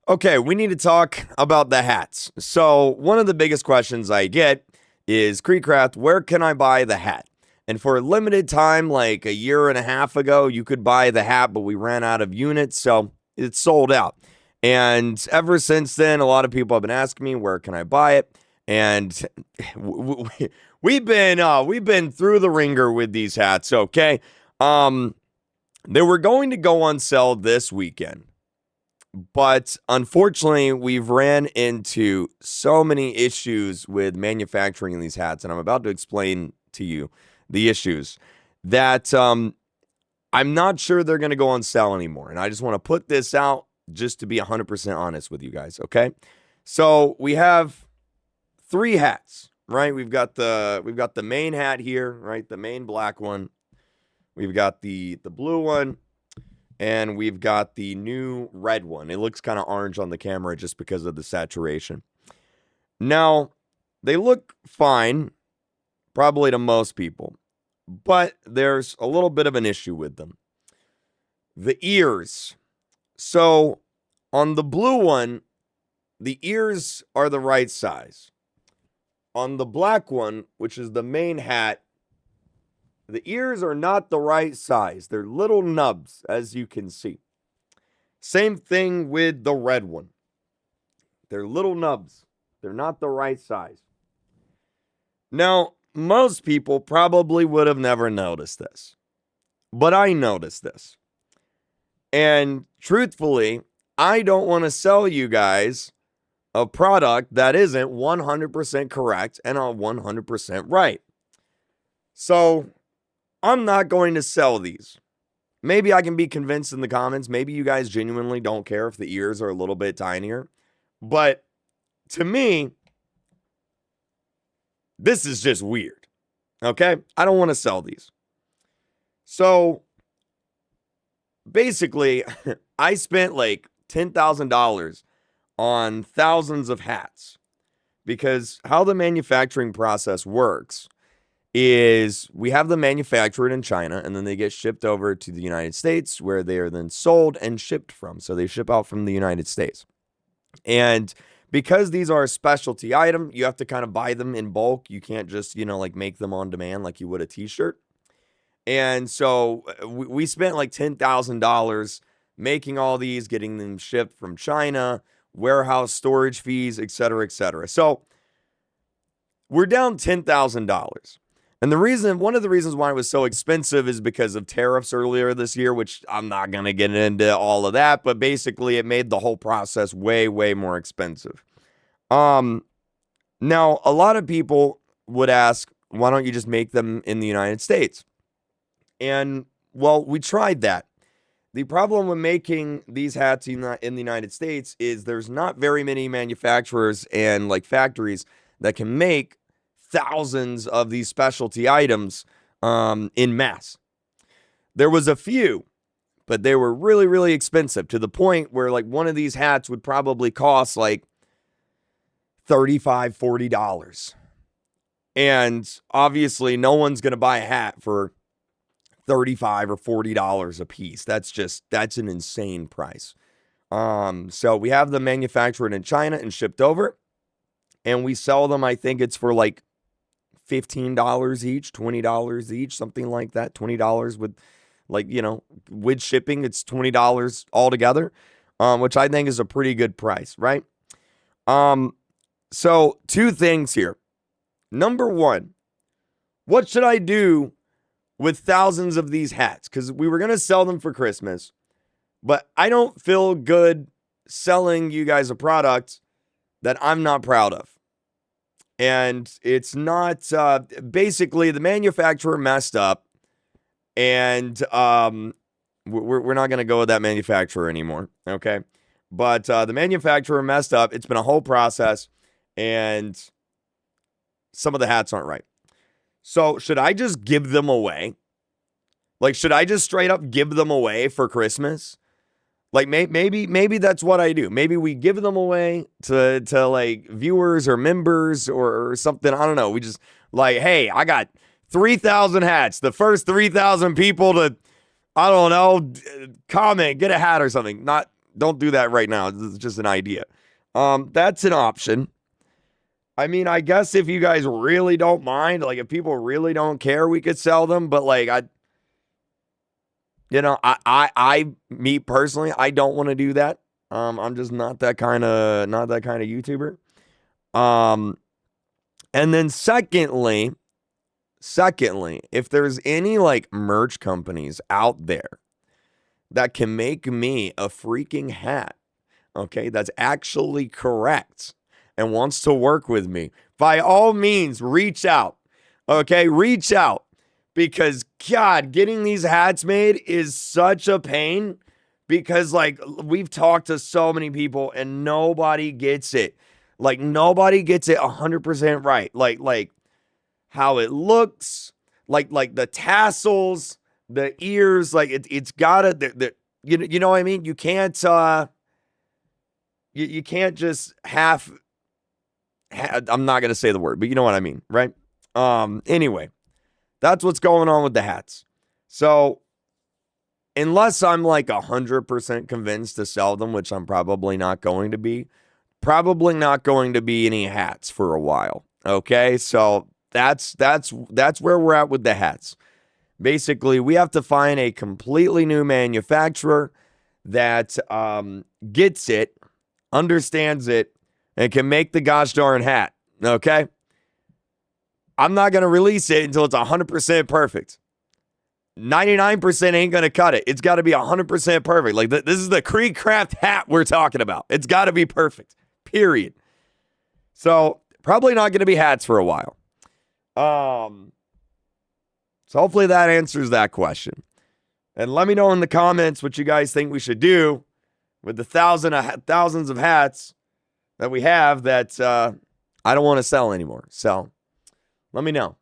Okay, we need to talk about the hats. So, one of the biggest questions I get is KreekCraft, where can I buy the hat? And for a limited time, like a year and a half ago, you could buy the hat, but we ran out of units, so it's sold out. And ever since then, a lot of people have been asking me, where can I buy it? And we've been through the ringer with these hats, okay? Um, they were going to go on sale this weekend. But unfortunately, we've ran into so many issues with manufacturing these hats, and I'm about to explain to you the issues that I'm not sure they're going to go on sale anymore. And I just want to put this out just to be 100% honest with you guys, okay? So we have three hats, right? We've got the main hat here, right? The main black one. We've got the blue one. And we've got the new red one. It looks kind of orange on the camera just because of the saturation. Now, they look fine, probably to most people. But there's a little bit of an issue with them. The ears. So, on the blue one, the ears are the right size. On the black one, which is the main hat, the ears are not the right size. They're little nubs, as you can see. Same thing with the red one. They're little nubs. They're not the right size. Now, most people probably would have never noticed this. But I noticed this. And truthfully, I don't want to sell you guys a product that isn't 100% correct and 100% right. So, I'm not going to sell these. Maybe I can be convinced in the comments. Maybe you guys genuinely don't care if the ears are a little bit tinier. But to me, this is just weird. Okay? I don't want to sell these. So basically, I spent like $10,000 on thousands of hats. Because how the manufacturing process works is we have them manufactured in China, and then they get shipped over to the United States, where they are then sold and shipped from. So they ship out from the United States. And because these are a specialty item, you have to kind of buy them in bulk. You can't just, like make them on demand like you would a t-shirt. And so we spent like $10,000 making all these, getting them shipped from China, warehouse storage fees, et cetera, et cetera. So we're down $10,000. And one of the reasons why it was so expensive is because of tariffs earlier this year, which I'm not going to get into all of that, but basically it made the whole process way, way more expensive. Now, a lot of people would ask, why don't you just make them in the United States? And, well, we tried that. The problem with making these hats in the United States is there's not very many manufacturers and like factories that can make thousands of these specialty items in mass. There was a few, but they were really, really expensive to the point where like one of these hats would probably cost like $35, $40. And obviously no one's going to buy a hat for $35 or $40 a piece. That's an insane price. So we have them manufactured in China and shipped over, and we sell them, I think it's for like $15 each, $20 each, something like that. $20 with with shipping, it's $20 altogether, which I think is a pretty good price, right? So two things here. Number one, what should I do with thousands of these hats? Because we were going to sell them for Christmas, but I don't feel good selling you guys a product that I'm not proud of. And it's not, basically the manufacturer messed up, and we're not going to go with that manufacturer anymore, okay? But the manufacturer messed up. It's been a whole process, and some of the hats aren't right. So should I just give them away? Like, should I just straight up give them away for Christmas? Like, maybe that's what I do. Maybe we give them away to like viewers or members or something. I don't know. We just like, hey, I got 3,000 hats. The first 3,000 people to, I don't know, comment, get a hat or something. Not don't do that right now. It's just an idea. That's an option. I mean, I guess if you guys really don't mind, like if people really don't care, we could sell them. But like me personally, I don't want to do that. I'm just not that kind of YouTuber. And then secondly, if there's any like merch companies out there that can make me a freaking hat, okay, that's actually correct and wants to work with me, by all means, reach out. Okay, reach out. Because, God, getting these hats made is such a pain. Because, like, we've talked to so many people and nobody gets it. Like, nobody gets it 100% right. Like how it looks, like the tassels, the ears, like it's gotta, you know what I mean? You can't, you can't just I'm not going to say the word, but you know what I mean, right? Anyway, that's what's going on with the hats. So unless I'm like 100% convinced to sell them, which I'm probably not going to be any hats for a while. Okay. So that's where we're at with the hats. Basically, we have to find a completely new manufacturer that, gets it, understands it, and can make the gosh darn hat, okay? I'm not going to release it until it's 100% perfect. 99% ain't going to cut it. It's got to be 100% perfect. Like, this is the KreekCraft hat we're talking about. It's got to be perfect, period. So, probably not going to be hats for a while. So, hopefully that answers that question. And let me know in the comments what you guys think we should do with the thousands of hats that we have that I don't want to sell anymore. So let me know.